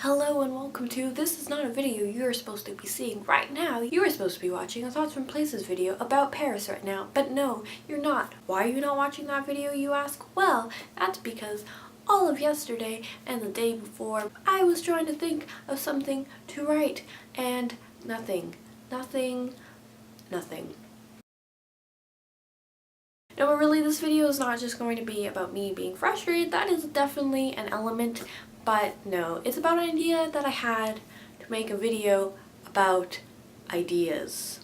Hello and welcome to This Is Not a Video You're Supposed to Be Seeing Right Now. You are supposed to be watching a Thoughts from Places video about Paris right now, but no, you're not. Why are you not watching that video, you ask? Well, that's because all of yesterday and the day before, I was trying to think of something to write, and nothing. Now, but really, this video is not just going to be about me being frustrated. That is definitely an element, but no, it's about an idea that I had to make a video about ideas.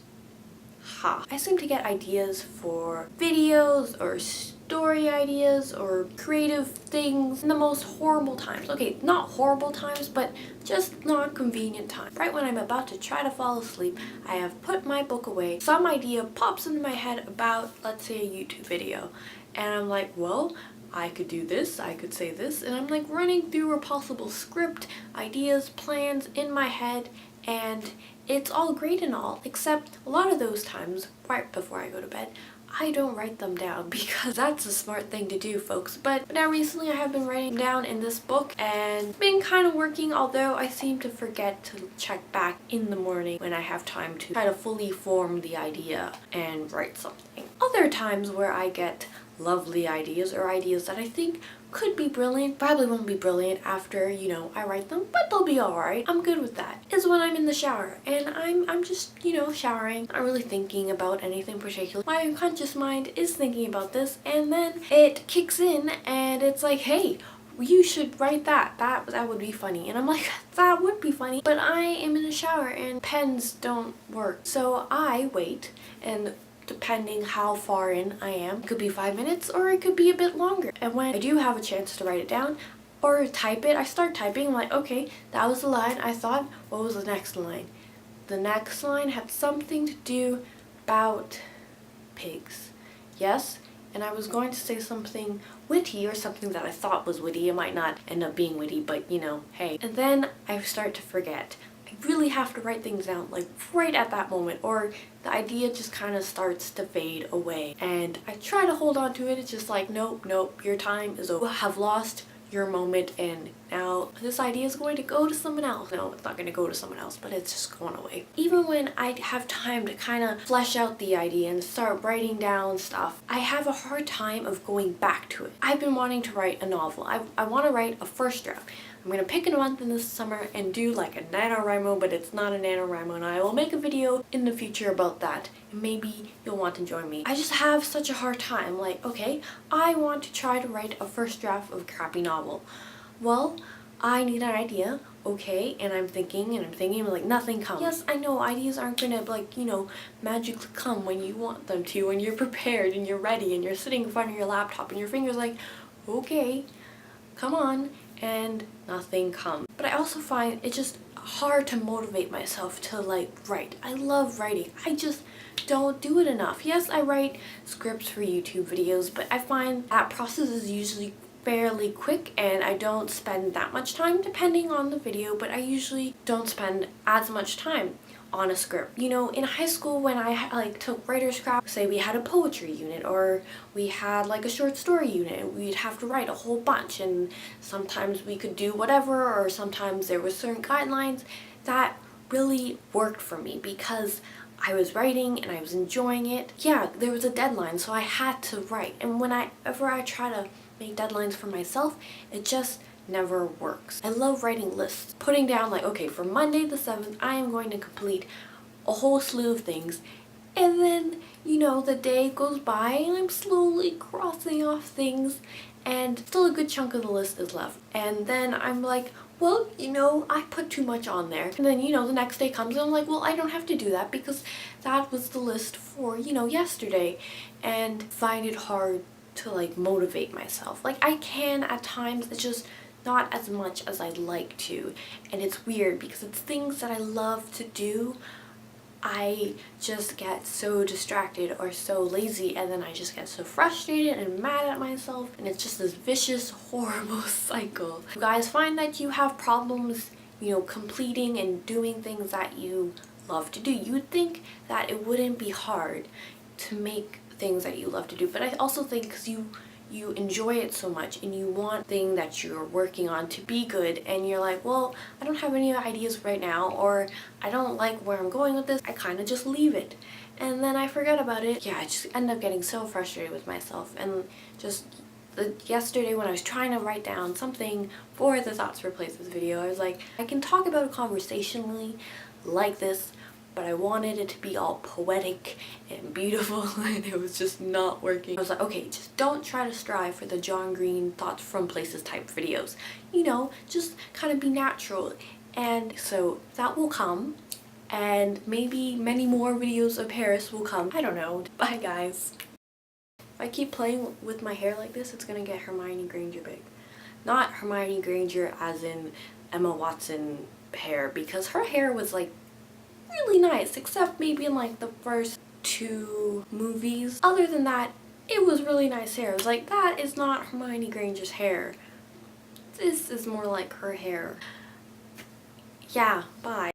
I seem to get ideas for videos or story ideas or creative things in the most horrible times. Okay, not horrible times, but just not convenient times. Right when I'm about to try to fall asleep, I have put my book away. Some idea pops into my head about, let's say, a YouTube video. And I'm like, well, I could do this, I could say this, and I'm like running through a possible script, ideas, plans in my head, and it's all great and all, except a lot of those times, right before I go to bed, I don't write them down because that's a smart thing to do, folks. But now recently I have been writing down in this book and been kind of working, although I seem to forget to check back in the morning when I have time to try to fully form the idea and write something. Other times where I get lovely ideas or ideas that I think could be brilliant, probably won't be brilliant after, I write them, but they'll be alright. I'm good with that. Is when I'm in the shower and I'm just, showering, not really thinking about anything particular. My unconscious mind is thinking about this, and then it kicks in and it's like, hey, you should write that. That would be funny. And I'm like, that would be funny, but I am in the shower and pens don't work. So I wait, and depending how far in I am, it could be 5 minutes or it could be a bit longer. And when I do have a chance to write it down or type it, I start typing. I'm like, okay, that was the line I thought. What was the next line? The next line had something to do about pigs. Yes, and I was going to say something witty or something that I thought was witty. It might not end up being witty, but hey. And then I start to forget. I really have to write things down like right at that moment, or the idea just kind of starts to fade away. And I try to hold on to it. It's just like, nope, your time is over. You have lost your moment, and now this idea is going to go to someone else. No, it's not going to go to someone else, but it's just going away. Even when I have time to kind of flesh out the idea and start writing down stuff, I have a hard time of going back to it. I've been wanting to write a novel. I want to write a first draft. I'm going to pick a month in the summer and do like a NaNoWriMo, but it's not a NaNoWriMo, and I will make a video in the future about that, and maybe you'll want to join me. I just have such a hard time. Like, okay, I want to try to write a first draft of a crappy novel. Well, I need an idea, okay, and I'm thinking, like nothing comes. Yes, I know ideas aren't gonna magically come when you want them to, when you're prepared and you're ready and you're sitting in front of your laptop and your fingers like, okay, come on, and nothing comes. But I also find it just hard to motivate myself to write. I love writing. I just don't do it enough. Yes, I write scripts for YouTube videos, but I find that process is usually fairly quick and I don't spend that much time depending on the video, but I usually don't spend as much time on a script. In high school when I took writer's craft, say we had a poetry unit or we had a short story unit, we'd have to write a whole bunch, and sometimes we could do whatever, or sometimes there were certain guidelines. That really worked for me because I was writing and I was enjoying it. Yeah, there was a deadline, so I had to write, and whenever I try to make deadlines for myself, it just never works. I love writing lists, putting down okay, for Monday the 7th I am going to complete a whole slew of things, and then the day goes by and I'm slowly crossing off things and still a good chunk of the list is left, and then I'm like, well, I put too much on there, and then the next day comes and I'm like, well, I don't have to do that because that was the list for yesterday, and find it hard to motivate myself. I can at times, it's just not as much as I'd like to, and it's weird because it's things that I love to do. I just get so distracted or so lazy, and then I just get so frustrated and mad at myself, and it's just this vicious, horrible cycle. You guys find that you have problems, completing and doing things that you love to do. You would think that it wouldn't be hard to make things that you love to do, but I also think because you you enjoy it so much and you want the thing that you're working on to be good, and you're like, well, I don't have any ideas right now, or I don't like where I'm going with this, I kind of just leave it. And then I forget about it. Yeah, I just end up getting so frustrated with myself. And just yesterday when I was trying to write down something for the Thoughts for Places video, I was like, I can talk about it conversationally like this, but I wanted it to be all poetic and beautiful, and it was just not working. I was like, okay, just don't try to strive for the John Green Thoughts from Places type videos. You know, just kind of be natural. And so that will come, and maybe many more videos of Paris will come. I don't know. Bye, guys. If I keep playing with my hair like this, it's gonna get Hermione Granger big. Not Hermione Granger as in Emma Watson hair, because her hair was like really nice, except maybe in like the first 2 movies. Other than that, it was really nice hair. It was like, that is not Hermione Granger's hair. This is more like her hair. Yeah, bye.